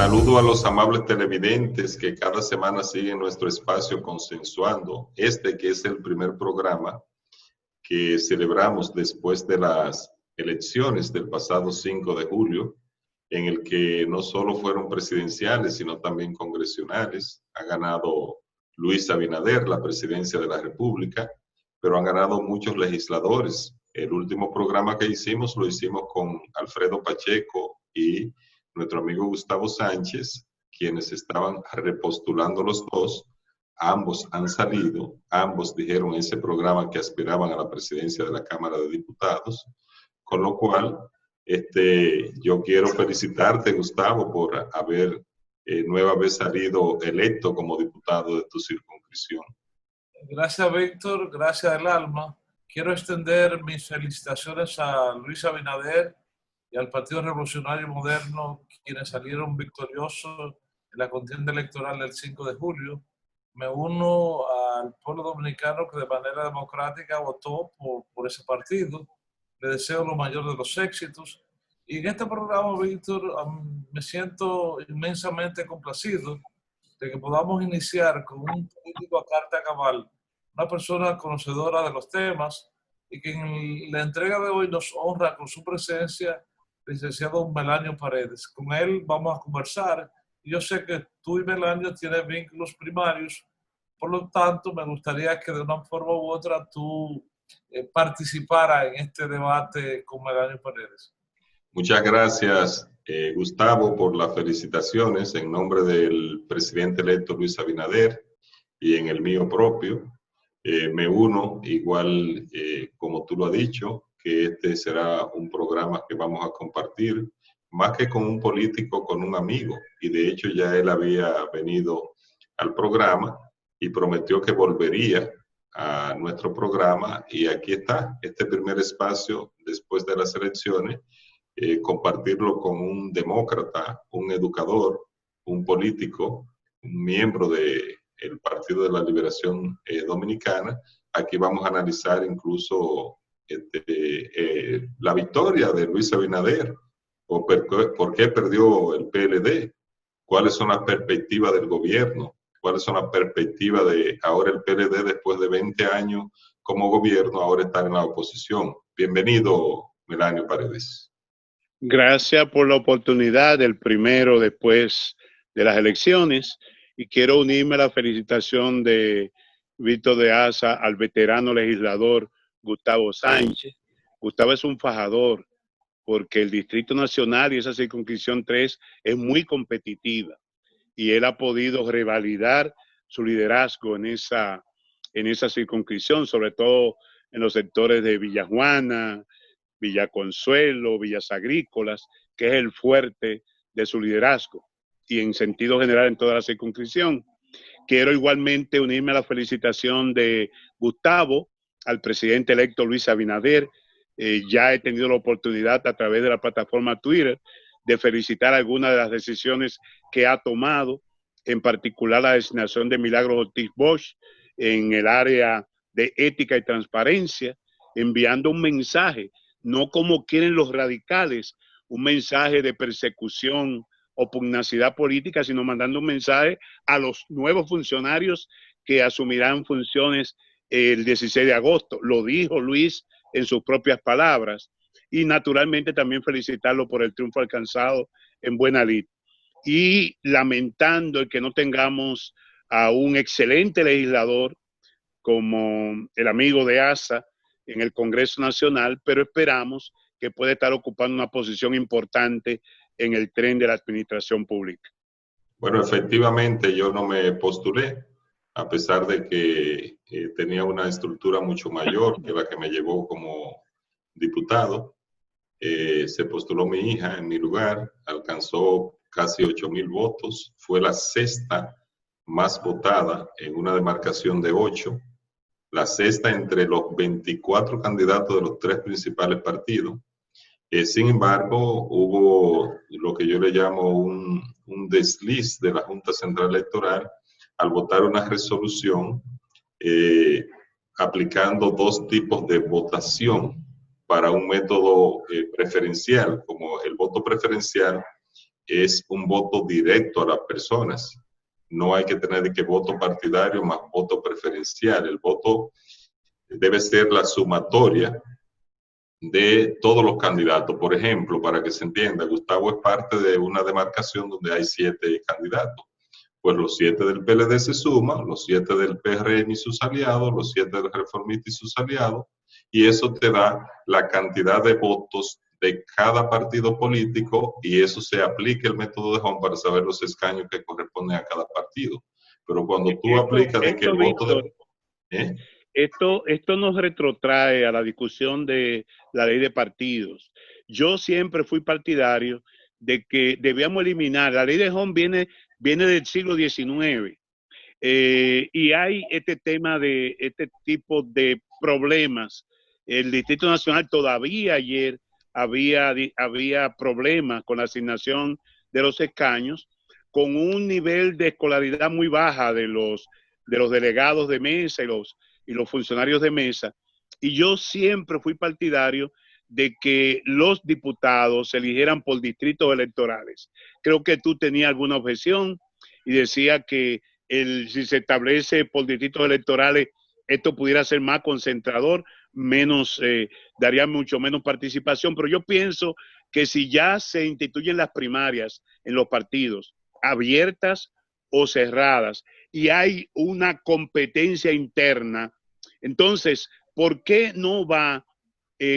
Saludo a los amables televidentes que cada semana siguen nuestro espacio Consensuando, que es el primer programa que celebramos después de las elecciones del pasado 5 de julio, en el que no solo fueron presidenciales, sino también congresionales. Ha ganado Luis Abinader la presidencia de la República, pero han ganado muchos legisladores. El último programa que hicimos lo hicimos con Alfredo Pacheco y nuestro amigo Gustavo Sánchez, quienes estaban repostulando los dos. Ambos han salido, ambos dijeron en ese programa que aspiraban a la presidencia de la Cámara de Diputados, con lo cual yo quiero felicitarte, Gustavo, por haber nueva vez salido electo como diputado de tu circunscripción. Gracias, Víctor, gracias del alma. Quiero extender mis felicitaciones a Luis Abinader y al Partido Revolucionario Moderno, quienes salieron victoriosos en la contienda electoral del 5 de julio. Me uno al pueblo dominicano que de manera democrática votó por ese partido. Le deseo lo mayor de los éxitos. Y en este programa, Víctor, me siento inmensamente complacido de que podamos iniciar con un político a carta cabal, una persona conocedora de los temas y que en la entrega de hoy nos honra con su presencia, el licenciado Melanio Paredes. Con él vamos a conversar. Yo sé que tú y Melanio tienen vínculos primarios, por lo tanto me gustaría que de una forma u otra tú participara en este debate con Melanio Paredes. Muchas gracias, Gustavo, por las felicitaciones en nombre del presidente electo Luis Abinader y en el mío propio. Me uno, igual como tú lo has dicho, que este será un programa que vamos a compartir, más que con un político, con un amigo. Y de hecho ya él había venido al programa y prometió que volvería a nuestro programa. Y aquí está, este primer espacio después de las elecciones, compartirlo con un demócrata, un educador, un político, un miembro del Partido de la Liberación Dominicana. Aquí vamos a analizar incluso la victoria de Luis Abinader, o por qué perdió el PLD, cuáles son las perspectivas del gobierno, cuáles son las perspectivas de ahora el PLD después de 20 años como gobierno, ahora estar en la oposición. Bienvenido, Melanio Paredes. Gracias por la oportunidad del primero después de las elecciones y quiero unirme a la felicitación de Víctor de Asa al veterano legislador Gustavo Sánchez. Gustavo es un fajador porque el Distrito Nacional y esa circunscripción 3 es muy competitiva y él ha podido revalidar su liderazgo en esa circunscripción, sobre todo en los sectores de Villajuana, Villa Consuelo, Villas Agrícolas, que es el fuerte de su liderazgo y en sentido general en toda la circunscripción. Quiero igualmente unirme a la felicitación de Gustavo al presidente electo Luis Abinader. Ya he tenido la oportunidad a través de la plataforma Twitter de felicitar algunas de las decisiones que ha tomado, en particular la designación de Milagros Ortiz Bosch en el área de ética y transparencia, enviando un mensaje, no como quieren los radicales, un mensaje de persecución o pugnacidad política, sino mandando un mensaje a los nuevos funcionarios que asumirán funciones el 16 de agosto. Lo dijo Luis en sus propias palabras. Y naturalmente también felicitarlo por el triunfo alcanzado en Buena Lid. Y lamentando el que no tengamos a un excelente legislador como el amigo de Asa en el Congreso Nacional, pero esperamos que pueda estar ocupando una posición importante en el tren de la administración pública. Bueno, efectivamente yo no me postulé, a pesar de que tenía una estructura mucho mayor que la que me llevó como diputado. Se postuló mi hija en mi lugar, alcanzó casi 8,000 votos, fue la sexta más votada en una demarcación de 8, la sexta entre los 24 candidatos de los 3 principales partidos. Sin embargo, hubo lo que yo le llamo un desliz de la Junta Central Electoral al votar una resolución aplicando 2 tipos de votación para un método preferencial, como el voto preferencial es un voto directo a las personas. No hay que tener de que voto partidario más voto preferencial. El voto debe ser la sumatoria de todos los candidatos. Por ejemplo, para que se entienda, Gustavo es parte de una demarcación donde hay 7 candidatos. Pues los 7 del PLD se suman, los 7 del PRM y sus aliados, los 7 del Reformista y sus aliados, y eso te da la cantidad de votos de cada partido político, y eso se aplica el método de Home para saber los escaños que corresponden a cada partido. Pero cuando tú aplicas de que el voto de... Esto nos retrotrae a la discusión de la ley de partidos. Yo siempre fui partidario de que debíamos eliminar, la ley de Home viene del siglo XIX, y hay este tipo de problemas. El Distrito Nacional todavía ayer había problemas con la asignación de los escaños, con un nivel de escolaridad muy baja de los delegados de mesa y los funcionarios de mesa, y yo siempre fui partidario de que los diputados se eligieran por distritos electorales. Creo que tú tenías alguna objeción y decía que si se establece por distritos electorales, esto pudiera ser más concentrador, daría mucho menos participación, pero yo pienso que si ya se instituyen las primarias en los partidos, abiertas o cerradas, y hay una competencia interna, entonces, ¿por qué no va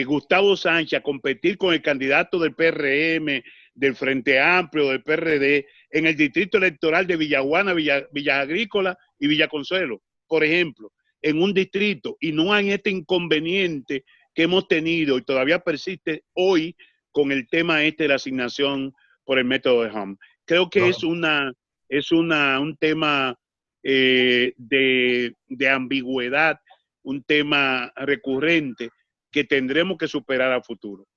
Gustavo Sánchez a competir con el candidato del PRM, del Frente Amplio, del PRD, en el distrito electoral de Villaguana, Villa Agrícola y Villa Consuelo, por ejemplo, en un distrito, y no hay este inconveniente que hemos tenido y todavía persiste hoy con el tema de la asignación por el método de Home? Creo que es un tema de ambigüedad, un tema recurrente que tendremos que superar a futuro.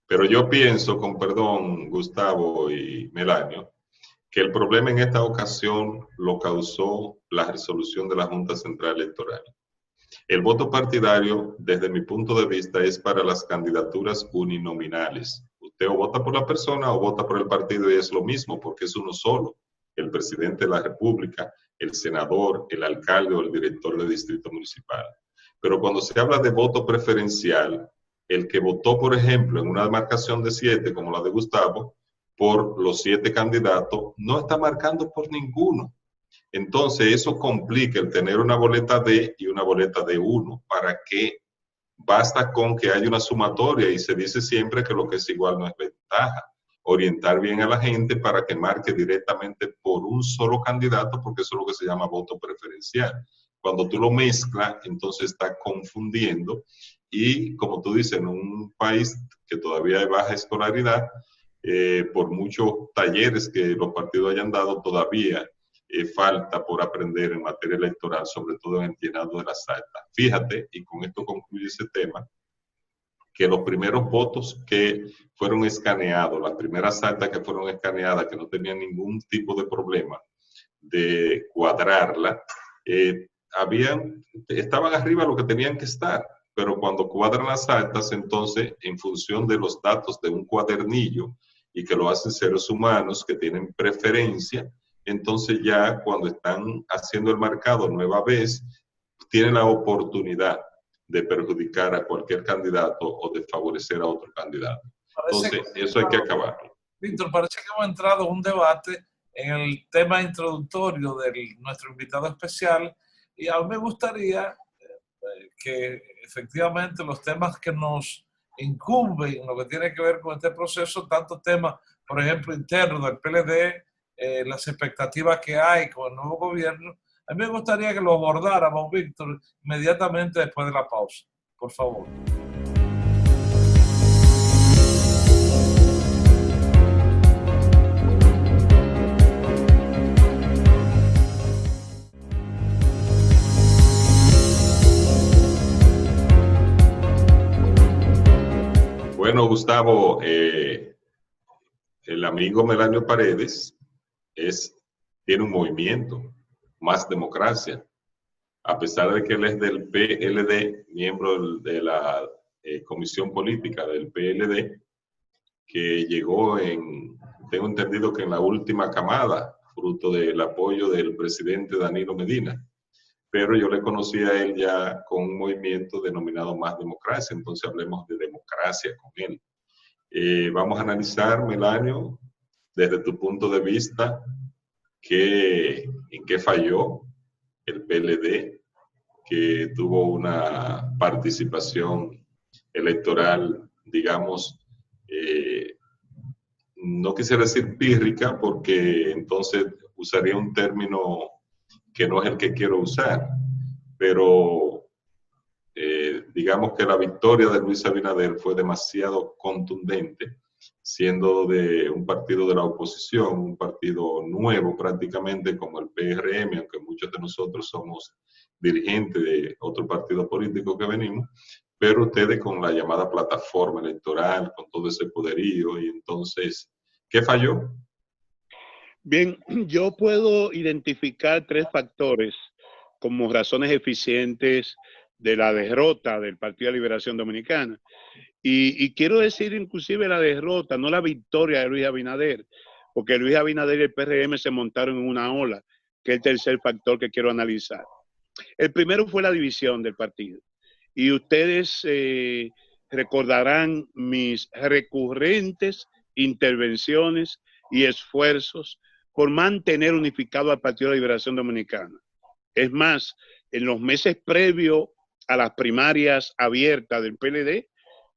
Pero yo pienso, con perdón, Gustavo y Melanio, que el problema en esta ocasión lo causó la resolución de la Junta Central Electoral. El voto partidario, desde mi punto de vista, es para las candidaturas uninominales. Usted o vota por la persona o vota por el partido, y es lo mismo, porque es uno solo: el presidente de la República, el senador, el alcalde o el director de distrito municipal. Pero cuando se habla de voto preferencial, el que votó, por ejemplo, en una demarcación de 7, como la de Gustavo, por los 7 candidatos, no está marcando por ninguno. Entonces, eso complica el tener una boleta D y una boleta D1. ¿Para qué? Basta con que haya una sumatoria, y se dice siempre que lo que es igual no es ventaja. Orientar bien a la gente para que marque directamente por un solo candidato, porque eso es lo que se llama voto preferencial. Cuando tú lo mezclas, entonces está confundiendo, y como tú dices, en un país que todavía hay baja escolaridad, por muchos talleres que los partidos hayan dado, todavía falta por aprender en materia electoral, sobre todo en el llenado de las actas. Fíjate, y con esto concluye ese tema, que los primeros votos que fueron escaneados, las primeras actas que fueron escaneadas, que no tenían ningún tipo de problema de cuadrarla, estaban arriba lo que tenían que estar, pero cuando cuadran las actas, entonces, en función de los datos de un cuadernillo, y que lo hacen seres humanos que tienen preferencia, entonces ya cuando están haciendo el marcado nueva vez, tienen la oportunidad de perjudicar a cualquier candidato o de favorecer a otro candidato. Entonces, eso hay que acabarlo. Víctor, parece que hemos entrado en un debate en el tema introductorio de nuestro invitado especial, y a mí me gustaría que efectivamente los temas que nos incumben en lo que tiene que ver con este proceso, tantos temas, por ejemplo, internos del PLD, las expectativas que hay con el nuevo gobierno, a mí me gustaría que lo abordáramos, Víctor, inmediatamente después de la pausa. Por favor. Bueno, Gustavo, el amigo Melanio Paredes tiene un movimiento, Más Democracia, a pesar de que él es del PLD, miembro de la comisión política del PLD, que llegó tengo entendido que en la última camada, fruto del apoyo del presidente Danilo Medina. Pero yo le conocí a él ya con un movimiento denominado Más Democracia, entonces hablemos de democracia con él. Vamos a analizar, Melanio, desde tu punto de vista, en qué falló el PLD, que tuvo una participación electoral, digamos, no quisiera decir pírrica, porque entonces usaría un término que no es el que quiero usar, pero digamos que la victoria de Luis Abinader fue demasiado contundente, siendo de un partido de la oposición, un partido nuevo prácticamente como el PRM, aunque muchos de nosotros somos dirigentes de otro partido político que venimos, pero ustedes con la llamada plataforma electoral, con todo ese poderío, y entonces, ¿qué falló? Bien, yo puedo identificar tres factores como razones eficientes de la derrota del Partido de Liberación Dominicana. Y quiero decir inclusive la derrota, no la victoria de Luis Abinader, porque Luis Abinader y el PRM se montaron en una ola, que es el tercer factor que quiero analizar. El primero fue la división del partido. Y ustedes recordarán mis recurrentes intervenciones y esfuerzos por mantener unificado al Partido de Liberación Dominicana. Es más, en los meses previos a las primarias abiertas del PLD,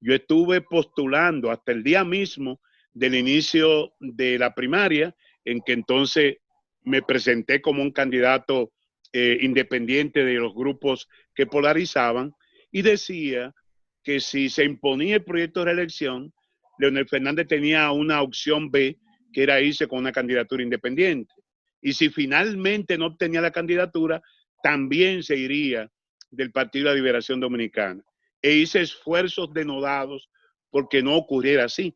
yo estuve postulando hasta el día mismo del inicio de la primaria, en que entonces me presenté como un candidato independiente de los grupos que polarizaban, y decía que si se imponía el proyecto de reelección, Leonel Fernández tenía una opción B, que era irse con una candidatura independiente. Y si finalmente no obtenía la candidatura, también se iría del Partido de la Liberación Dominicana. E hice esfuerzos denodados porque no ocurriera así.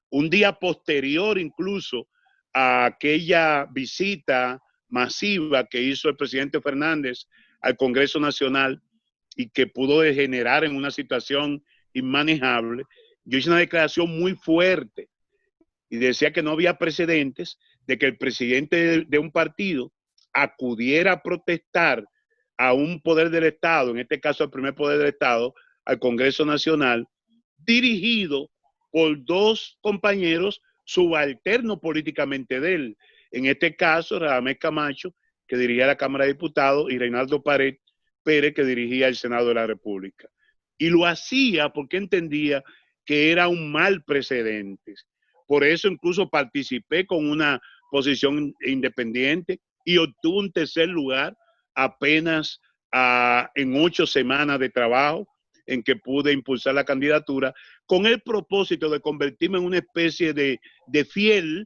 Un día posterior incluso a aquella visita masiva que hizo el presidente Fernández al Congreso Nacional y que pudo degenerar en una situación inmanejable, yo hice una declaración muy fuerte y decía que no había precedentes de que el presidente de un partido acudiera a protestar a un poder del Estado, en este caso al primer poder del Estado, al Congreso Nacional, dirigido por dos compañeros subalternos políticamente de él. En este caso, Radamés Camacho, que dirigía la Cámara de Diputados, y Reinaldo Pared Pérez, que dirigía el Senado de la República. Y lo hacía porque entendía que era un mal precedente. Por eso incluso participé con una posición independiente y obtuve un tercer lugar apenas en 8 semanas de trabajo en que pude impulsar la candidatura con el propósito de convertirme en una especie de fiel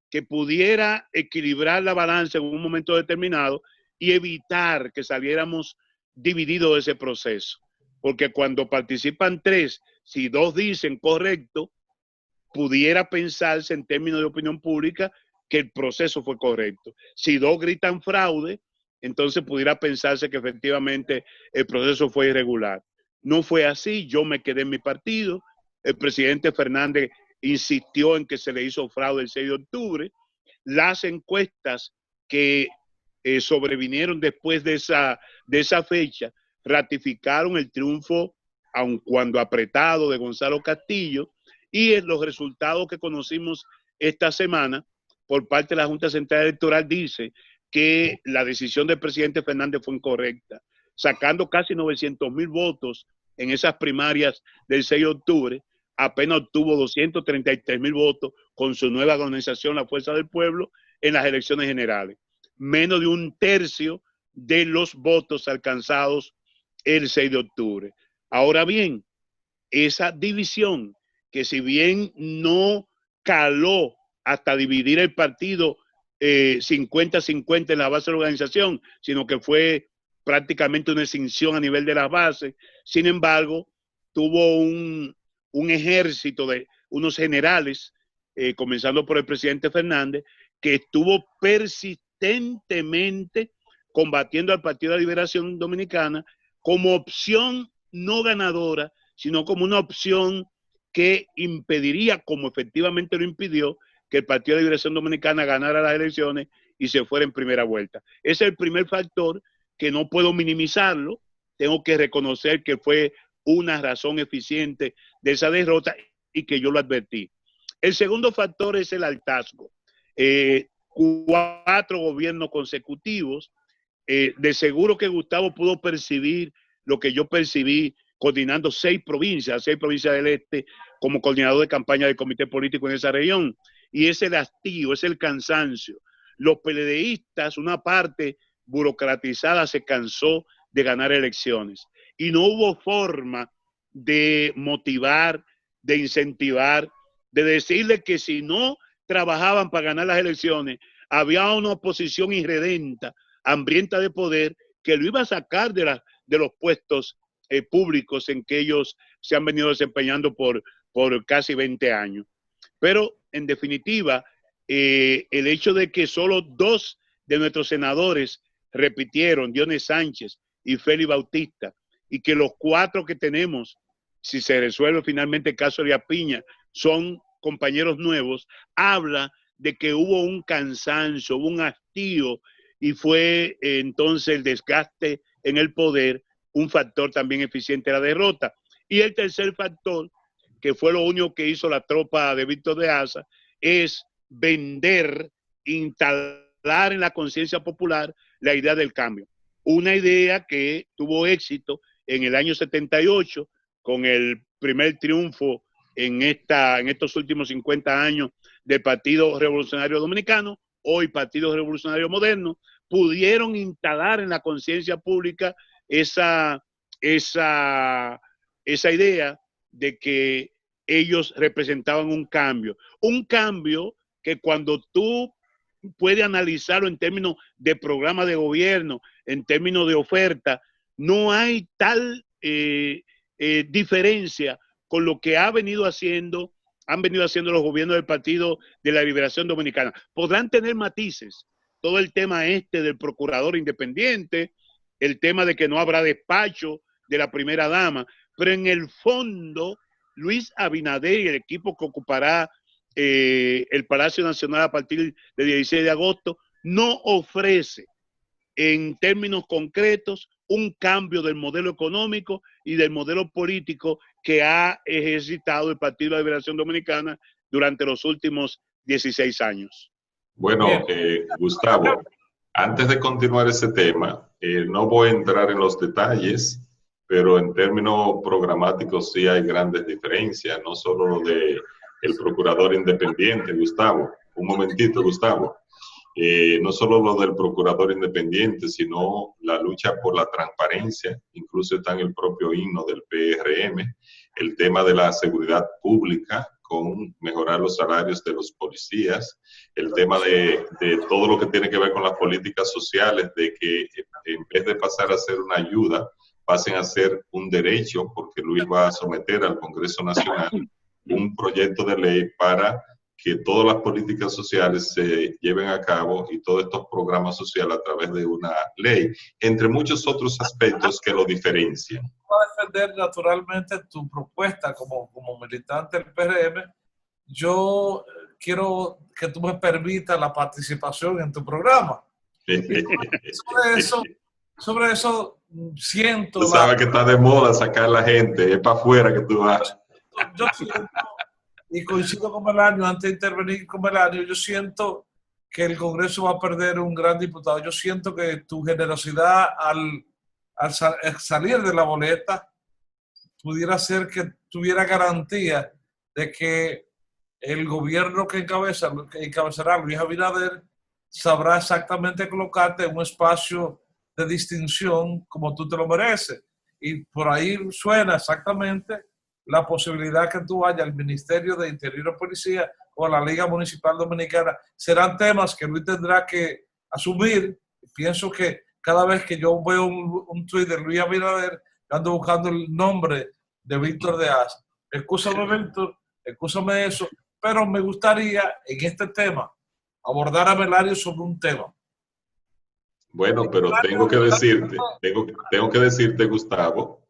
que pudiera equilibrar la balanza en un momento determinado y evitar que saliéramos divididos de ese proceso. Porque cuando participan 3, si 2 dicen correcto, pudiera pensarse en términos de opinión pública que el proceso fue correcto. Si 2 gritan fraude, entonces pudiera pensarse que efectivamente el proceso fue irregular. No fue así, yo me quedé en mi partido, el presidente Fernández insistió en que se le hizo fraude el 6 de octubre, las encuestas que sobrevinieron después de esa fecha ratificaron el triunfo, aun cuando apretado, de Gonzalo Castillo, y en los resultados que conocimos esta semana por parte de la Junta Central Electoral dice que la decisión del presidente Fernández fue incorrecta, sacando casi 900,000 votos en esas primarias del 6 de octubre, apenas obtuvo 233,000 votos con su nueva organización, la Fuerza del Pueblo, en las elecciones generales. Menos de un tercio de los votos alcanzados el 6 de octubre. Ahora bien, esa división, que si bien no caló hasta dividir el partido 50-50 en la base de la organización, sino que fue prácticamente una extinción a nivel de las bases, sin embargo, tuvo un ejército de unos generales, comenzando por el presidente Fernández, que estuvo persistentemente combatiendo al Partido de la Liberación Dominicana como opción no ganadora, sino como una opción que impediría, como efectivamente lo impidió, que el Partido de Liberación Dominicana ganara las elecciones y se fuera en primera vuelta. Ese es el primer factor que no puedo minimizarlo, tengo que reconocer que fue una razón eficiente de esa derrota y que yo lo advertí. El segundo factor es el hartazgo. 4 gobiernos consecutivos, de seguro que Gustavo pudo percibir lo que yo percibí coordinando 6 provincias del este, como coordinador de campaña del comité político en esa región. Y es el hastío, es el cansancio. Los PLDistas, una parte burocratizada, se cansó de ganar elecciones. Y no hubo forma de motivar, de incentivar, de decirle que si no trabajaban para ganar las elecciones, había una oposición irredenta, hambrienta de poder, que lo iba a sacar de los puestos públicos en que ellos se han venido desempeñando por casi 20 años. Pero, en definitiva, el hecho de que solo 2 de nuestros senadores repitieron, Dionis Sánchez y Félix Bautista, y que los 4 que tenemos, si se resuelve finalmente el caso de Apiña, son compañeros nuevos, habla de que hubo un cansancio, hubo un hastío, y fue entonces el desgaste en el poder un factor también eficiente de la derrota. Y el tercer factor, que fue lo único que hizo la tropa de Víctor de Asa, es vender, instalar en la conciencia popular la idea del cambio. Una idea que tuvo éxito en el año 78, con el primer triunfo en estos últimos 50 años del Partido Revolucionario Dominicano, hoy Partido Revolucionario Moderno, pudieron instalar en la conciencia pública esa idea de que ellos representaban un cambio que cuando tú puedes analizarlo en términos de programa de gobierno, en términos de oferta, no hay tal diferencia con lo que han venido haciendo los gobiernos del Partido de la Liberación Dominicana. Podrán tener matices, todo el tema del procurador independiente, el tema de que no habrá despacho de la primera dama, pero en el fondo, Luis Abinader y el equipo que ocupará el Palacio Nacional a partir del 16 de agosto, no ofrece en términos concretos un cambio del modelo económico y del modelo político que ha ejercitado el Partido de la Liberación Dominicana durante los últimos 16 años. Bueno, Gustavo, antes de continuar ese tema, no voy a entrar en los detalles, pero en términos programáticos sí hay grandes diferencias, no solo lo de el procurador independiente, Gustavo. Un momentito, Gustavo. No solo lo del procurador independiente, sino la lucha por la transparencia, incluso está en el propio himno del PRM, el tema de la seguridad pública, con mejorar los salarios de los policías, el tema de todo lo que tiene que ver con las políticas sociales, de que en vez de pasar a ser una ayuda, pasen a ser un derecho, porque Luis va a someter al Congreso Nacional un proyecto de ley para que todas las políticas sociales se lleven a cabo y todos estos programas sociales a través de una ley, entre muchos otros aspectos que lo diferencian. Voy a defender naturalmente tu propuesta como militante del PRM. Yo quiero que tú me permitas la participación en tu programa. Sobre eso siento... Tú sabes que está de moda sacar a la gente, es para afuera que tú vas. Yo siento, y coincido con Melanio, antes de intervenir con Melanio, yo siento que el Congreso va a perder un gran diputado. Yo siento que tu generosidad al salir de la boleta pudiera ser que tuviera garantía de que el gobierno que encabezará Luis Abinader sabrá exactamente colocarte en un espacio de distinción como tú te lo mereces. Y por ahí suena exactamente la posibilidad que tú vayas al Ministerio de Interior y Policía o a la Liga Municipal Dominicana. Serán temas que Luis tendrá que asumir. Pienso que cada vez que yo veo un tuit de Luis Abinader, ando buscando el nombre de Víctor de Asa. Excúsame, Víctor, excúsame eso, pero me gustaría en este tema abordar a Melanio sobre un tema. Bueno, pero tengo que decirte, Gustavo,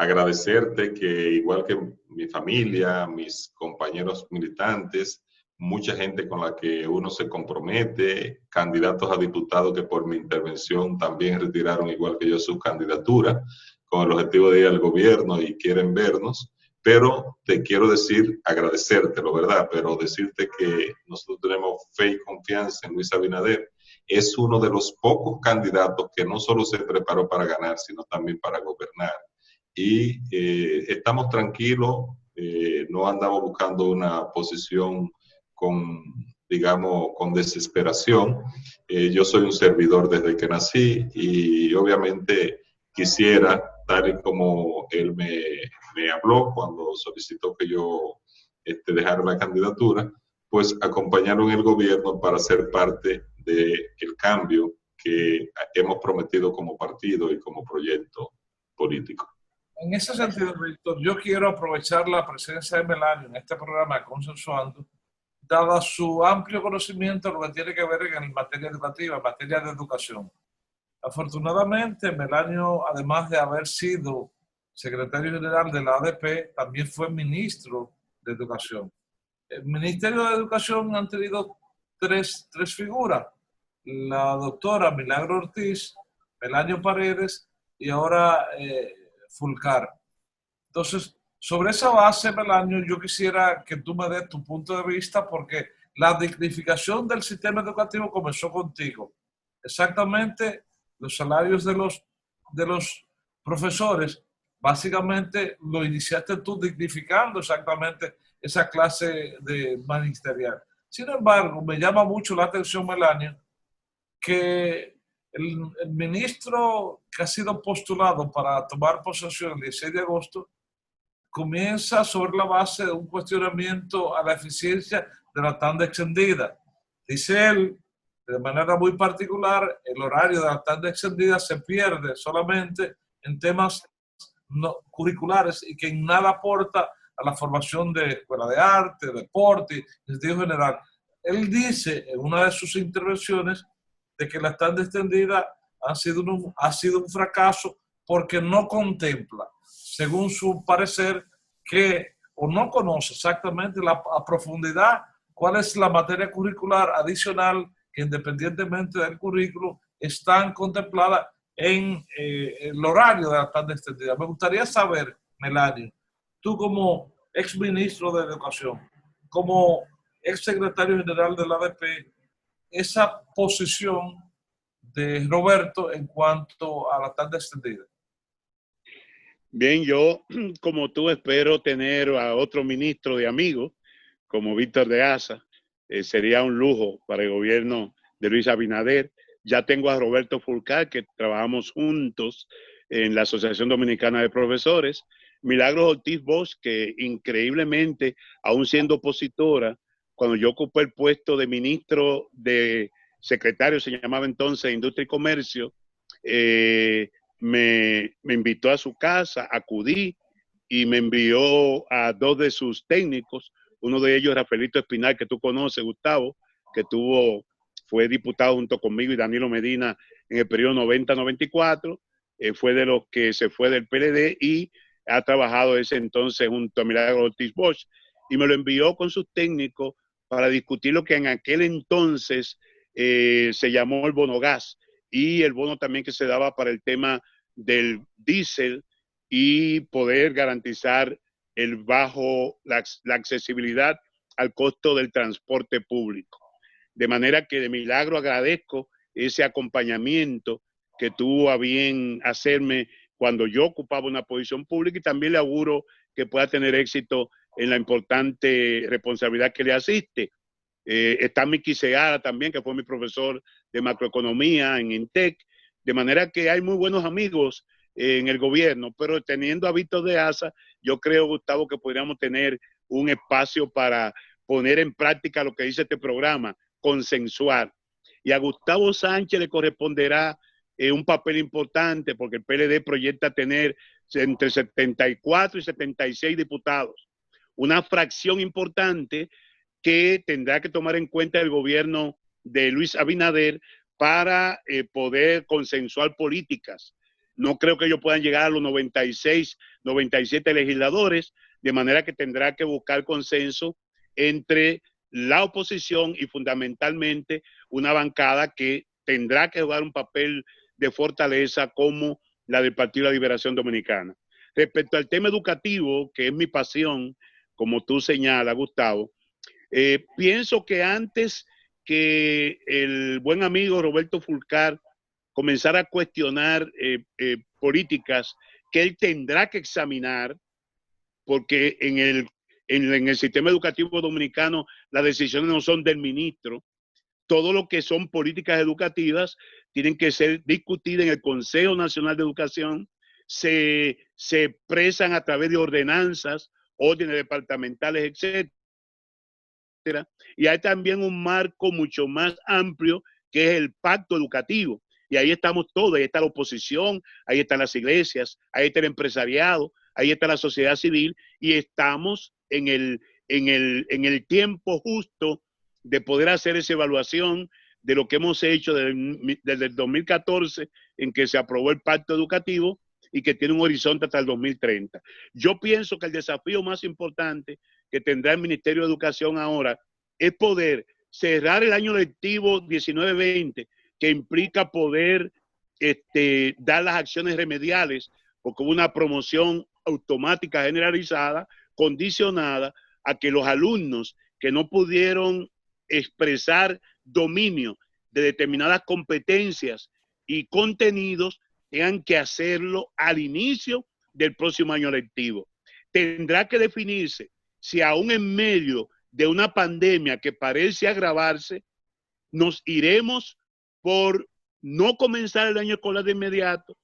agradecerte que igual que mi familia, mis compañeros militantes, mucha gente con la que uno se compromete, candidatos a diputados que por mi intervención también retiraron igual que yo su candidatura con el objetivo de ir al gobierno y quieren vernos, pero te quiero decir, agradecértelo, ¿verdad? Pero decirte que nosotros tenemos fe y confianza en Luis Abinader. Es uno de los pocos candidatos que no solo se preparó para ganar, sino también para gobernar. Y estamos tranquilos, no andamos buscando una posición con, digamos, con desesperación. Yo soy un servidor desde que nací y obviamente quisiera, tal y como él me habló cuando solicitó que yo dejara la candidatura, pues acompañarlo en el gobierno para ser parte del cambio que hemos prometido como partido y como proyecto político. En ese sentido, Víctor, yo quiero aprovechar la presencia de Melanio en este programa Consensuando, dada su amplio conocimiento de lo que tiene que ver en materia educativa, en materia de educación. Afortunadamente, Melanio, además de haber sido secretario general de la ADP, también fue ministro de Educación. El Ministerio de Educación han tenido tres figuras: la doctora Milagro Ortiz, Melanio Paredes y ahora Fulcar. Entonces, sobre esa base, Melanio, yo quisiera que tú me des tu punto de vista, porque la dignificación del sistema educativo comenzó contigo. Exactamente, los salarios de los profesores, básicamente lo iniciaste tú dignificando exactamente esa clase de ministerial. Sin embargo, me llama mucho la atención, Melanio, que el ministro que ha sido postulado para tomar posesión el 16 de agosto comienza sobre la base de un cuestionamiento a la eficiencia de la tanda extendida. Dice él, de manera muy particular, el horario de la tanda extendida se pierde solamente en temas no curriculares y que en nada aporta a la formación de escuela de arte, deporte, en sentido general. Él dice en una de sus intervenciones de que la tanda extendida ha sido un fracaso porque no contempla, según su parecer, que o no conoce exactamente a profundidad cuál es la materia curricular adicional que, independientemente del currículo, están contempladas en el horario de la tanda extendida. Me gustaría saber, Melanio, tú como ex ministro de Educación, como ex secretario general de la ADP, esa posición de Roberto en cuanto a la tanda extendida. Bien, yo, como tú, espero tener a otro ministro de amigos, como Víctor de Asa. Sería un lujo para el gobierno de Luis Abinader. Ya tengo a Roberto Fulcar, que trabajamos juntos en la Asociación Dominicana de Profesores. Milagros Ortiz Bosch, que increíblemente, aún siendo opositora, cuando yo ocupé el puesto de ministro de secretario, se llamaba entonces Industria y Comercio, me invitó a su casa, acudí y me envió a dos de sus técnicos. Uno de ellos, Rafaelito Espinal, que tú conoces, Gustavo, que fue diputado junto conmigo y Danilo Medina en el periodo 90-94, fue de los que se fue del PLD y ha trabajado ese entonces junto a Milagro Ortiz Bosch, y me lo envió con sus técnicos para discutir lo que en aquel entonces se llamó el bono gas, y el bono también que se daba para el tema del diésel y poder garantizar la accesibilidad al costo del transporte público. De manera que de milagro agradezco ese acompañamiento que tuvo a bien hacerme cuando yo ocupaba una posición pública, y también le auguro que pueda tener éxito en la importante responsabilidad que le asiste. Está Miki Seara también, que fue mi profesor de macroeconomía en INTEC, de manera que hay muy buenos amigos en el gobierno, pero teniendo a Víctor de Asa, yo creo, Gustavo, que podríamos tener un espacio para poner en práctica lo que dice este programa, consensuar. Y a Gustavo Sánchez le corresponderá un papel importante, porque el PLD proyecta tener entre 74 y 76 diputados, una fracción importante que tendrá que tomar en cuenta el gobierno de Luis Abinader para poder consensuar políticas. No creo que ellos puedan llegar a los 96, 97 legisladores, de manera que tendrá que buscar consenso entre la oposición y fundamentalmente una bancada que tendrá que jugar un papel de fortaleza como la del Partido de la Liberación Dominicana. Respecto al tema educativo, que es mi pasión, como tú señalas, Gustavo, pienso que antes que el buen amigo Roberto Fulcar comenzara a cuestionar políticas que él tendrá que examinar, porque en el sistema educativo dominicano las decisiones no son del ministro. Todo lo que son políticas educativas tienen que ser discutidas en el Consejo Nacional de Educación, se expresan a través de ordenanzas, órdenes departamentales, etcétera. Y hay también un marco mucho más amplio que es el pacto educativo. Y ahí estamos todos, ahí está la oposición, ahí están las iglesias, ahí está el empresariado, ahí está la sociedad civil y estamos en el tiempo justo de poder hacer esa evaluación de lo que hemos hecho desde el 2014 en que se aprobó el pacto educativo y que tiene un horizonte hasta el 2030. Yo pienso que el desafío más importante que tendrá el Ministerio de Educación ahora es poder cerrar el año lectivo 19-20, que implica poder dar las acciones remediales, porque hubo una promoción automática generalizada, condicionada a que los alumnos que no pudieron expresar dominio de determinadas competencias y contenidos tengan que hacerlo al inicio del próximo año lectivo. Tendrá que definirse si aún en medio de una pandemia que parece agravarse, nos iremos por no comenzar el año escolar de inmediato,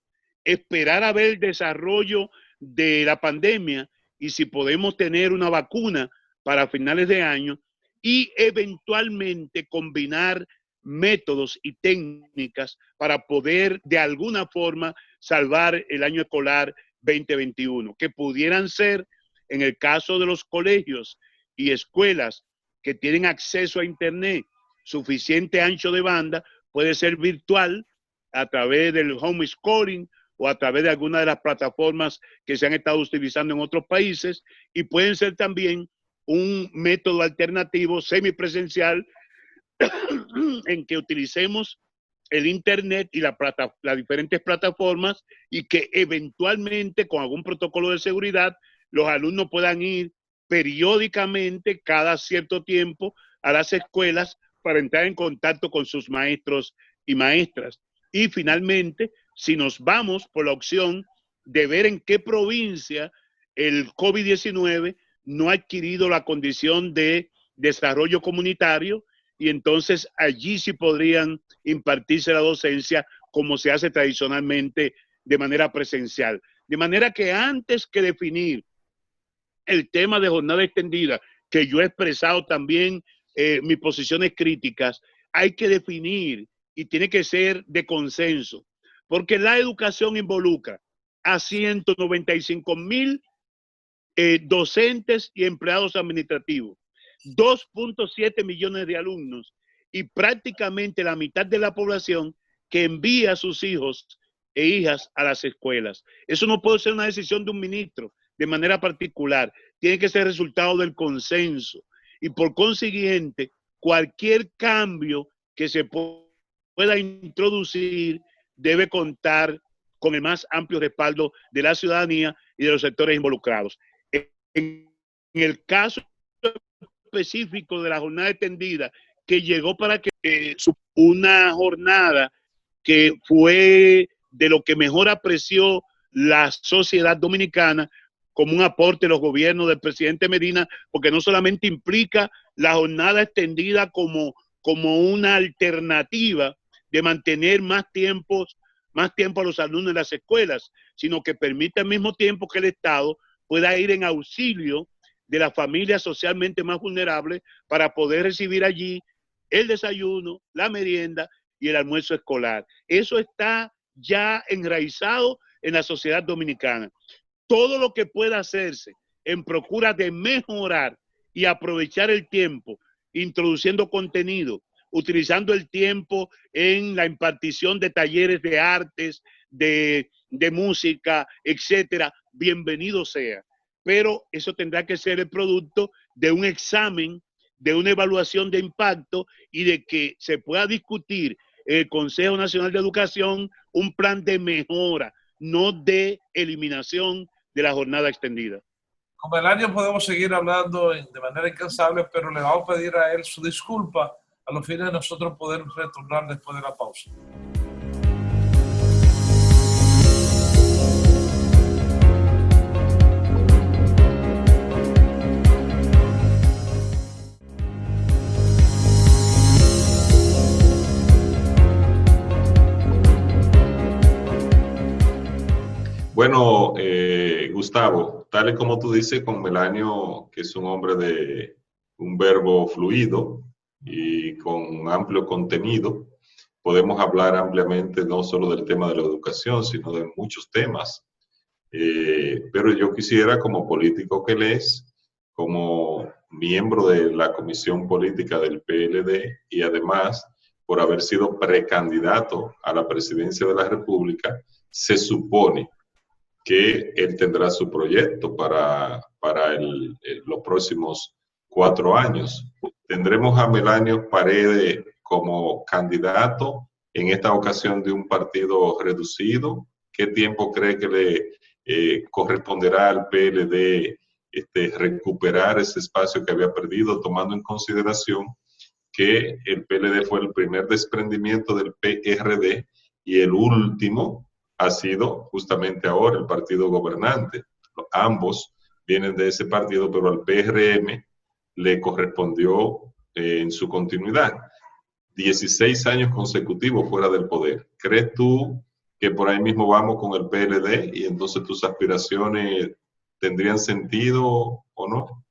esperar a ver el desarrollo de la pandemia y si podemos tener una vacuna para finales de año y eventualmente combinar métodos y técnicas para poder de alguna forma salvar el año escolar 2021, que pudieran ser, en el caso de los colegios y escuelas que tienen acceso a internet, suficiente ancho de banda, puede ser virtual a través del homeschooling o a través de alguna de las plataformas que se han estado utilizando en otros países, y pueden ser también un método alternativo semipresencial en que utilicemos el internet y las diferentes plataformas y que eventualmente con algún protocolo de seguridad los alumnos puedan ir periódicamente cada cierto tiempo a las escuelas para entrar en contacto con sus maestros y maestras. Y finalmente, si nos vamos por la opción de ver en qué provincia el COVID-19 no ha adquirido la condición de desarrollo comunitario, y entonces allí sí podrían impartirse la docencia como se hace tradicionalmente de manera presencial. De manera que antes que definir el tema de jornada extendida, que yo he expresado también mis posiciones críticas, hay que definir y tiene que ser de consenso, porque la educación involucra a 195,000 docentes y empleados administrativos, 2.7 millones de alumnos y prácticamente la mitad de la población que envía a sus hijos e hijas a las escuelas. Eso no puede ser una decisión de un ministro de manera particular, tiene que ser resultado del consenso y por consiguiente cualquier cambio que se pueda introducir debe contar con el más amplio respaldo de la ciudadanía y de los sectores involucrados. En el caso específico de la jornada extendida, que llegó para que una jornada que fue de lo que mejor apreció la sociedad dominicana como un aporte de los gobiernos del presidente Medina, porque no solamente implica la jornada extendida como una alternativa de mantener más tiempo a los alumnos en las escuelas, sino que permite al mismo tiempo que el Estado pueda ir en auxilio de las familias socialmente más vulnerables para poder recibir allí el desayuno, la merienda y el almuerzo escolar. Eso está ya enraizado en la sociedad dominicana. Todo lo que pueda hacerse en procura de mejorar y aprovechar el tiempo, introduciendo contenido, utilizando el tiempo en la impartición de talleres de artes, de de música, etcétera, bienvenido sea. Pero eso tendrá que ser el producto de un examen, de una evaluación de impacto y de que se pueda discutir en el Consejo Nacional de Educación un plan de mejora, no de eliminación de la jornada extendida. Con Melanio podemos seguir hablando de manera incansable, pero le vamos a pedir a él su disculpa a los fines de nosotros poder retornar después de la pausa. Bueno, Gustavo, tal y como tú dices, con Melanio, que es un hombre de un verbo fluido y con amplio contenido, podemos hablar ampliamente no solo del tema de la educación, sino de muchos temas. Pero yo quisiera, como político que él es, como miembro de la Comisión Política del PLD y además por haber sido precandidato a la presidencia de la República, se supone que él tendrá su proyecto para los próximos 4 años. Tendremos a Melanio Paredes como candidato en esta ocasión de un partido reducido. ¿Qué tiempo cree que le corresponderá al PLD recuperar ese espacio que había perdido, tomando en consideración que el PLD fue el primer desprendimiento del PRD y el último ha sido justamente ahora el partido gobernante? Ambos vienen de ese partido, pero al PRM le correspondió en su continuidad 16 años consecutivos fuera del poder. ¿Crees tú que por ahí mismo vamos con el PLD y entonces tus aspiraciones tendrían sentido o no?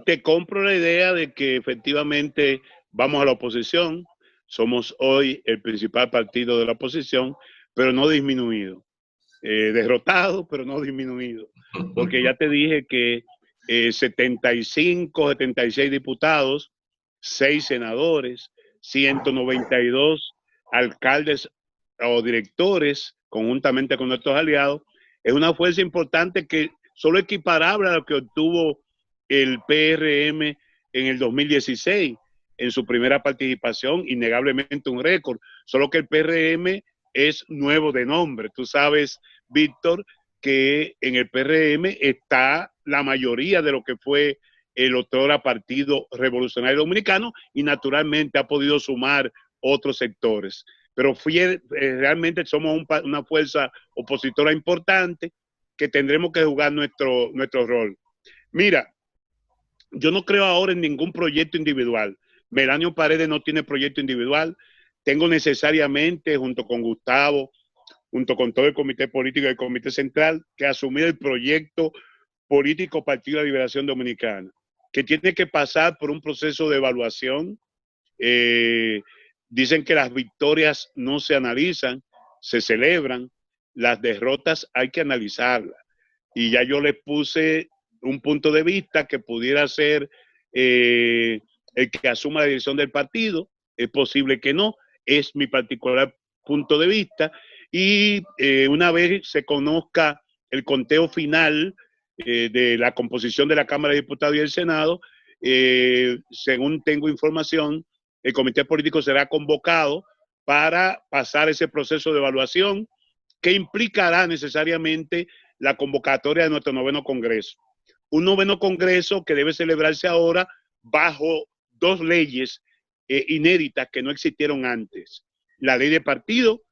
Te compro la idea de que efectivamente vamos a la oposición. Somos hoy el principal partido de la oposición, pero no disminuido. Derrotado, pero no disminuido. Porque ya te dije que 75, 76 diputados, 6 senadores, 192 alcaldes o directores, conjuntamente con nuestros aliados, es una fuerza importante que solo equiparable a lo que obtuvo el PRM en el 2016, en su primera participación, innegablemente un récord, solo que el PRM es nuevo de nombre. Tú sabes, Víctor, que en el PRM está la mayoría de lo que fue el otrora Partido Revolucionario Dominicano y naturalmente ha podido sumar otros sectores. Pero realmente somos una fuerza opositora importante que tendremos que jugar nuestro rol. Mira, yo no creo ahora en ningún proyecto individual. Melanio Paredes no tiene proyecto individual. Tengo necesariamente, junto con Gustavo, junto con todo el comité político y el comité central, que asumir el proyecto político Partido de la Liberación Dominicana, que tiene que pasar por un proceso de evaluación. Dicen que las victorias no se analizan, se celebran. Las derrotas hay que analizarlas. Y ya yo les puse un punto de vista que pudiera ser el que asuma la dirección del partido. Es posible que no, es mi particular punto de vista. Y una vez se conozca el conteo final de la composición de la Cámara de Diputados y el Senado, según tengo información, el comité político será convocado para pasar ese proceso de evaluación que implicará necesariamente la convocatoria de nuestro 9º Congreso. Un 9º Congreso que debe celebrarse ahora bajo 2 leyes inéditas que no existieron antes. La ley de partido,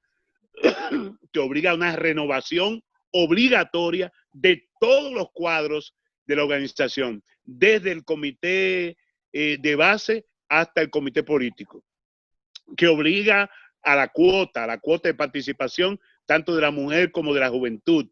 que obliga a una renovación obligatoria de todos los cuadros de la organización, desde el comité de base hasta el comité político, que obliga a la cuota de participación tanto de la mujer como de la juventud,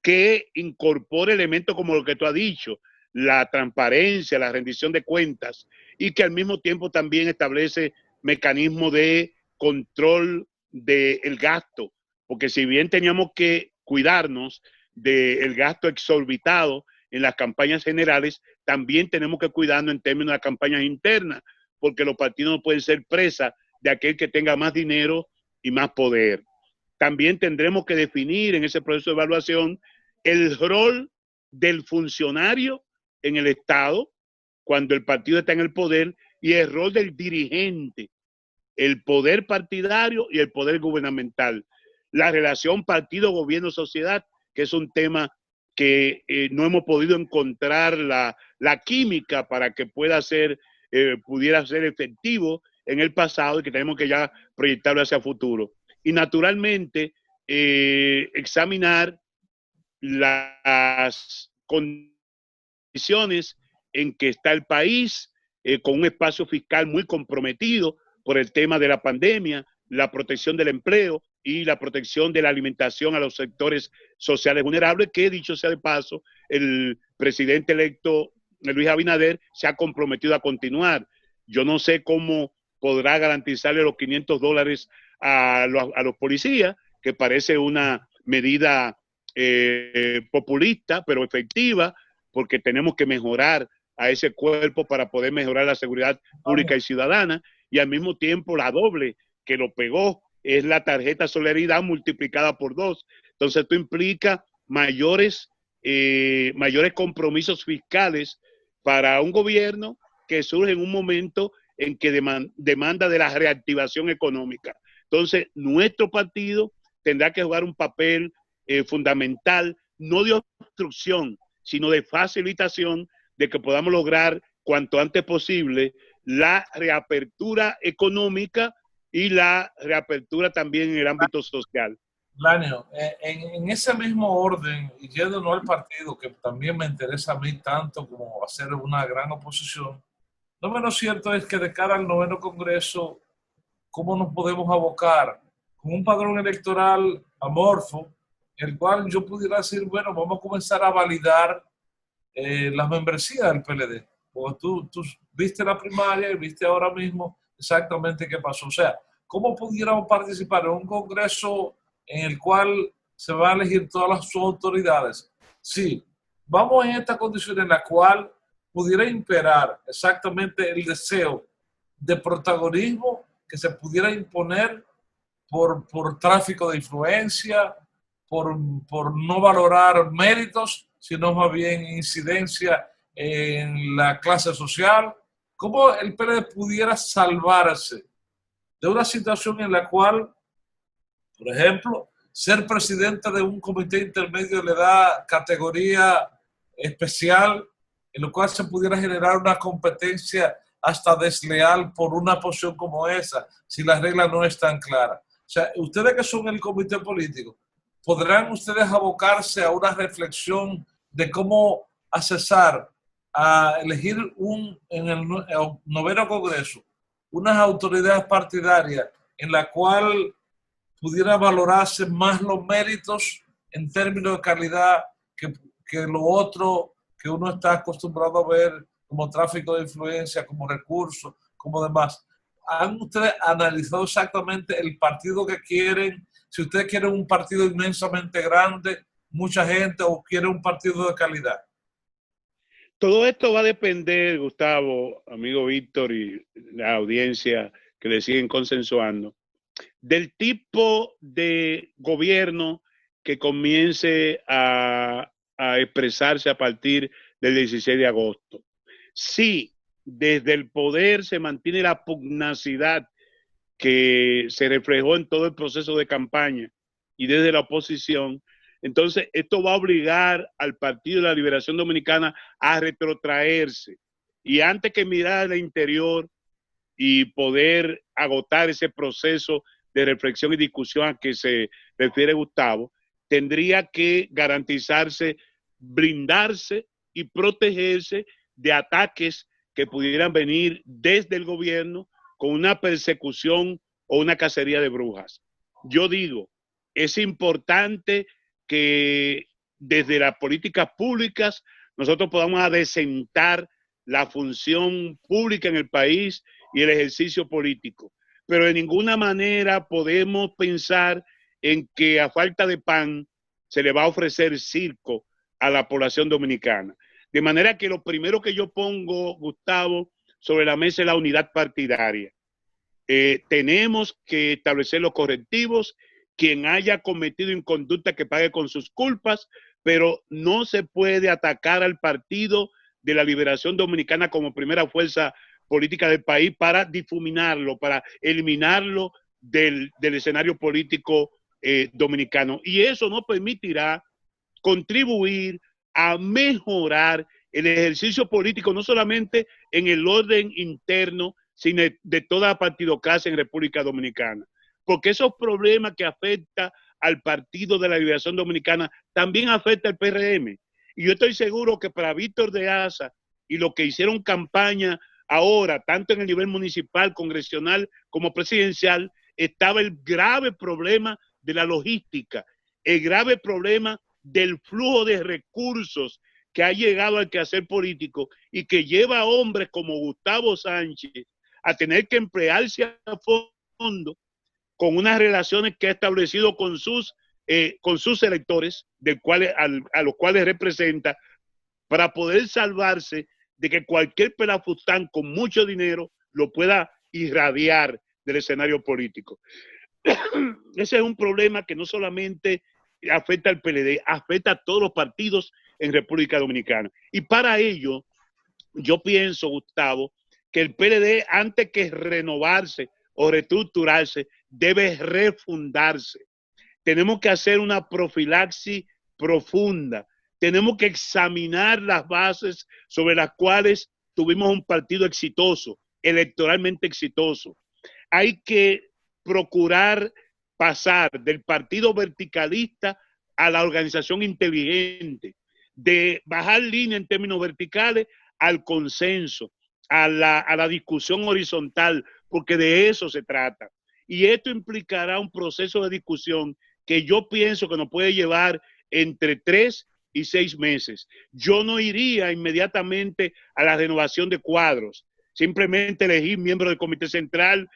que incorpore elementos como lo que tú has dicho, la transparencia, la rendición de cuentas, y que al mismo tiempo también establece mecanismos de control del gasto, porque si bien teníamos que cuidarnos del gasto exorbitado en las campañas generales, también tenemos que cuidarnos en términos de campañas internas, porque los partidos no pueden ser presa de aquel que tenga más dinero y más poder. también tendremos que definir en ese proceso de evaluación el rol del funcionario en el Estado cuando el partido está en el poder y el rol del dirigente, el poder partidario y el poder gubernamental. La relación partido-gobierno-sociedad, que es un tema que no hemos podido encontrar la química para que pudiera ser efectivo en el pasado y que tenemos que ya proyectarlo hacia el futuro. Y naturalmente, examinar las condiciones en que está el país, con un espacio fiscal muy comprometido por el tema de la pandemia, la protección del empleo y la protección de la alimentación a los sectores sociales vulnerables, que dicho sea de paso, el presidente electo Luis Abinader se ha comprometido a continuar. Yo no sé cómo podrá garantizarle los $500 a los policías, que parece una medida populista, pero efectiva, porque tenemos que mejorar a ese cuerpo para poder mejorar la seguridad pública y ciudadana, y al mismo tiempo la doble que lo pegó es la tarjeta Solidaridad multiplicada por 2. Entonces esto implica mayores compromisos fiscales para un gobierno que surge en un momento en que demanda de la reactivación económica. Entonces nuestro partido tendrá que jugar un papel fundamental, no de obstrucción, sino de facilitación de que podamos lograr cuanto antes posible la reapertura económica y la reapertura también en el ámbito social. Lanio, en ese mismo orden, y yéndonos al partido, que también me interesa a mí tanto como hacer una gran oposición, lo menos cierto es que de cara al 9º Congreso, ¿cómo nos podemos abocar con un padrón electoral amorfo, el cual yo pudiera decir, bueno, vamos a comenzar a validar la membresía del PLD? Porque tú viste la primaria y viste ahora mismo exactamente qué pasó. O sea, ¿cómo pudiéramos participar en un congreso en el cual se van a elegir todas las autoridades? Sí, vamos en esta condición en la cual pudiera imperar exactamente el deseo de protagonismo que se pudiera imponer por tráfico de influencia, por no valorar méritos, sino más bien incidencia en la clase social. ¿Cómo el PLD pudiera salvarse de una situación en la cual, por ejemplo, ser presidente de un comité intermedio le da categoría especial, en lo cual se pudiera generar una competencia hasta desleal por una posición como esa, si las reglas no están claras? O sea, ustedes que son el comité político, ¿podrán ustedes abocarse a una reflexión de cómo accesar a elegir en el 9º Congreso unas autoridades partidarias en la cual pudiera valorarse más los méritos en términos de calidad que lo otro que uno está acostumbrado a ver como tráfico de influencia, como recursos, como demás? ¿Han ustedes analizado exactamente el partido que quieren? Si ustedes quieren un partido inmensamente grande, mucha gente, o quieren un partido de calidad. Todo esto va a depender, Gustavo, amigo Víctor y la audiencia que le siguen consensuando, del tipo de gobierno que comience a expresarse a partir del 16 de agosto. Si desde el poder se mantiene la pugnacidad que se reflejó en todo el proceso de campaña y desde la oposición, entonces esto va a obligar al Partido de la Liberación Dominicana a retrotraerse. Y antes que mirar al interior y poder agotar ese proceso de reflexión y discusión a que se refiere Gustavo, tendría que garantizarse, blindarse y protegerse de ataques que pudieran venir desde el gobierno con una persecución o una cacería de brujas. Yo digo, es importante que desde las políticas públicas nosotros podamos adecentar la función pública en el país y el ejercicio político. Pero de ninguna manera podemos pensar en que a falta de pan se le va a ofrecer circo a la población dominicana. De manera que lo primero que yo pongo, Gustavo, sobre la mesa es la unidad partidaria. Tenemos que establecer los correctivos quien haya cometido inconducta que pague con sus culpas, pero no se puede atacar al Partido de la Liberación Dominicana como primera fuerza política del país para difuminarlo, para eliminarlo del escenario político dominicano. Y eso nos permitirá contribuir a mejorar el ejercicio político, no solamente en el orden interno, sino de toda la partidocracia en República Dominicana. Porque esos problemas que afectan al Partido de la Liberación Dominicana también afecta al PRM. Y yo estoy seguro que para Víctor de Asa y los que hicieron campaña ahora, tanto en el nivel municipal, congresional como presidencial, estaba el grave problema de la logística, el grave problema del flujo de recursos que ha llegado al quehacer político y que lleva a hombres como Gustavo Sánchez a tener que emplearse a fondo con unas relaciones que ha establecido con sus electores, a los cuales representa, para poder salvarse de que cualquier pelafustán con mucho dinero lo pueda irradiar del escenario político. Ese es un problema que no solamente afecta al PLD, afecta a todos los partidos en República Dominicana. Y para ello, yo pienso, Gustavo, que el PLD, antes que renovarse o reestructurarse, debe refundarse. Tenemos que hacer una profilaxis profunda. Tenemos que examinar las bases sobre las cuales tuvimos un partido exitoso, electoralmente exitoso. Hay que procurar pasar del partido verticalista a la organización inteligente, de bajar línea en términos verticales al consenso, a la discusión horizontal, porque de eso se trata. Y esto implicará un proceso de discusión que yo pienso que nos puede llevar entre 3 y 6 meses. Yo no iría inmediatamente a la renovación de cuadros, simplemente elegir miembros del comité central,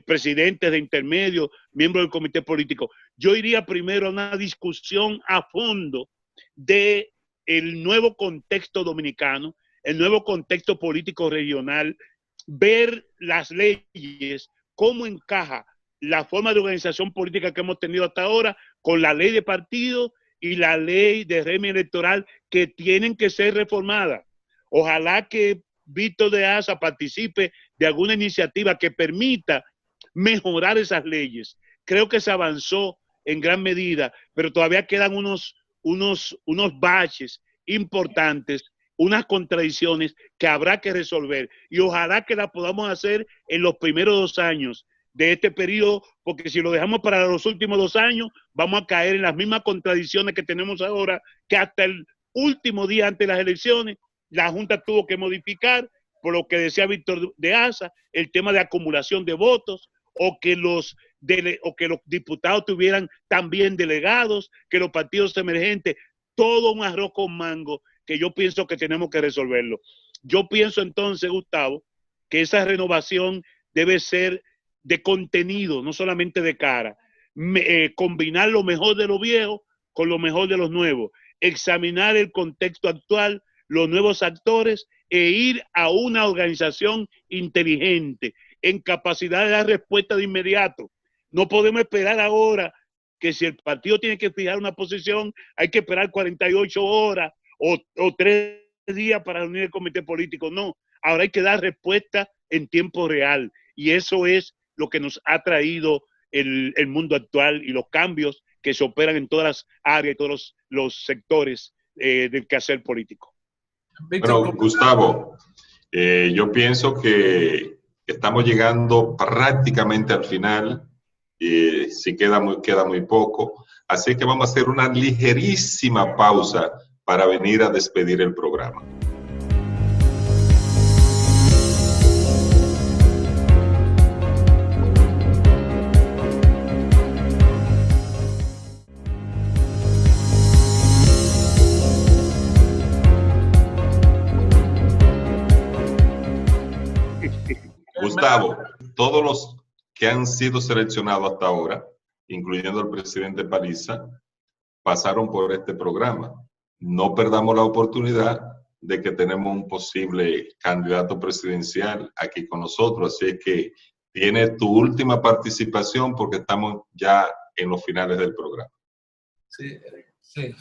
presidentes de intermedio, miembros del comité político. Yo iría primero a una discusión a fondo del nuevo contexto dominicano, el nuevo contexto político regional, ver las leyes, cómo encaja la forma de organización política que hemos tenido hasta ahora con la ley de partido y la ley de régimen electoral que tienen que ser reformadas. Ojalá que Víctor de Asa participe de alguna iniciativa que permita mejorar esas leyes. Creo que se avanzó en gran medida, pero todavía quedan unos baches importantes, unas contradicciones que habrá que resolver. Y ojalá que la podamos hacer en los primeros 2 años de este periodo, porque si lo dejamos para los últimos 2 años, vamos a caer en las mismas contradicciones que tenemos ahora, que hasta el último día antes de las elecciones, la Junta tuvo que modificar, por lo que decía Víctor de Asa, el tema de acumulación de votos, o que los diputados tuvieran también delegados, que los partidos emergentes, todo un arroz con mango que yo pienso que tenemos que resolverlo. Yo pienso entonces, Gustavo, que esa renovación debe ser de contenido, no solamente de cara. Combinar lo mejor de lo viejo con lo mejor de los nuevos. Examinar el contexto actual, los nuevos actores e ir a una organización inteligente, en capacidad de dar respuesta de inmediato. No podemos esperar ahora que si el partido tiene que fijar una posición, hay que esperar 48 horas o 3 días para reunir el comité político. No, ahora hay que dar respuesta en tiempo real. Y eso es lo que nos ha traído el mundo actual y los cambios que se operan en todas las áreas y todos los sectores del quehacer político. Bueno, Gustavo, yo pienso que estamos llegando prácticamente al final, si queda muy poco, así que vamos a hacer una ligerísima pausa para venir a despedir el programa. Gustavo, todos los que han sido seleccionados hasta ahora, incluyendo el presidente Paliza, pasaron por este programa. No perdamos la oportunidad de que tenemos un posible candidato presidencial aquí con nosotros, así que tienes tu última participación porque estamos ya en los finales del programa. Sí, sí.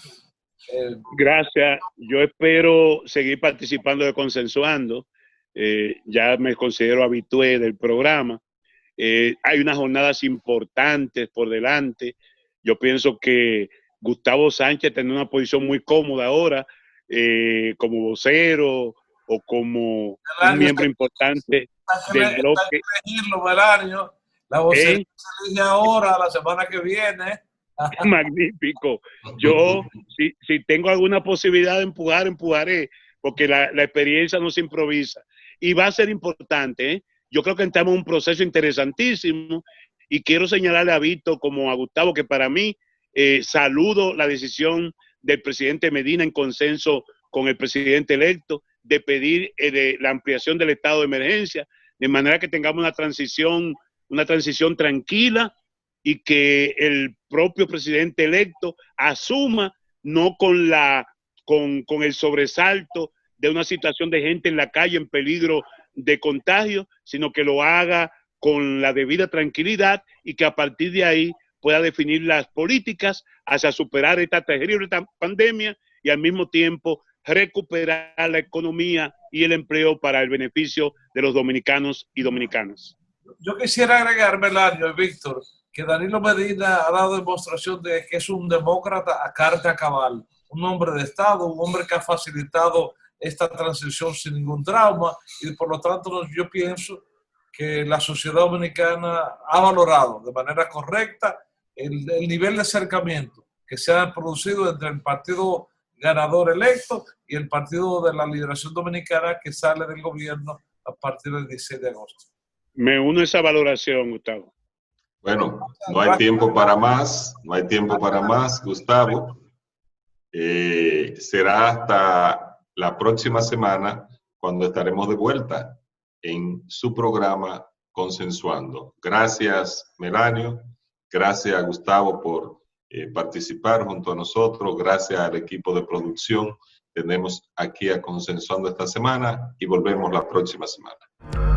Gracias. Yo espero seguir participando de Consensuando. Ya me considero habitué del programa. Hay unas jornadas importantes por delante. Yo pienso que Gustavo Sánchez tiene una posición muy cómoda ahora, como vocero o como un miembro importante del bloque. La vocera se elige ahora, la semana que viene. Magnífico. Yo, si tengo alguna posibilidad de empujar, empujaré, porque la experiencia no se improvisa. Y va a ser importante, ¿eh? Yo creo que estamos en un proceso interesantísimo y quiero señalarle a Víctor como a Gustavo que para mí saludo la decisión del presidente Medina en consenso con el presidente electo de pedir de la ampliación del estado de emergencia, de manera que tengamos una transición tranquila y que el propio presidente electo asuma, no con el sobresalto de una situación de gente en la calle en peligro de contagio, sino que lo haga con la debida tranquilidad y que a partir de ahí pueda definir las políticas hacia superar esta terrible pandemia y al mismo tiempo recuperar la economía y el empleo para el beneficio de los dominicanos y dominicanas. Yo quisiera agregar, Melanio y Víctor, que Danilo Medina ha dado demostración de que es un demócrata a carta cabal, un hombre de Estado, un hombre que ha facilitado esta transición sin ningún trauma y por lo tanto yo pienso que la sociedad dominicana ha valorado de manera correcta el nivel de acercamiento que se ha producido entre el partido ganador electo y el partido de la Liberación Dominicana que sale del gobierno a partir del 16 de agosto. Me uno a esa valoración, Gustavo. Bueno, no hay tiempo para más, Gustavo. Será hasta la próxima semana cuando estaremos de vuelta en su programa Consensuando. Gracias, Melanio. Gracias, Gustavo, por participar junto a nosotros. Gracias al equipo de producción. Tenemos aquí a Consensuando esta semana y volvemos la próxima semana.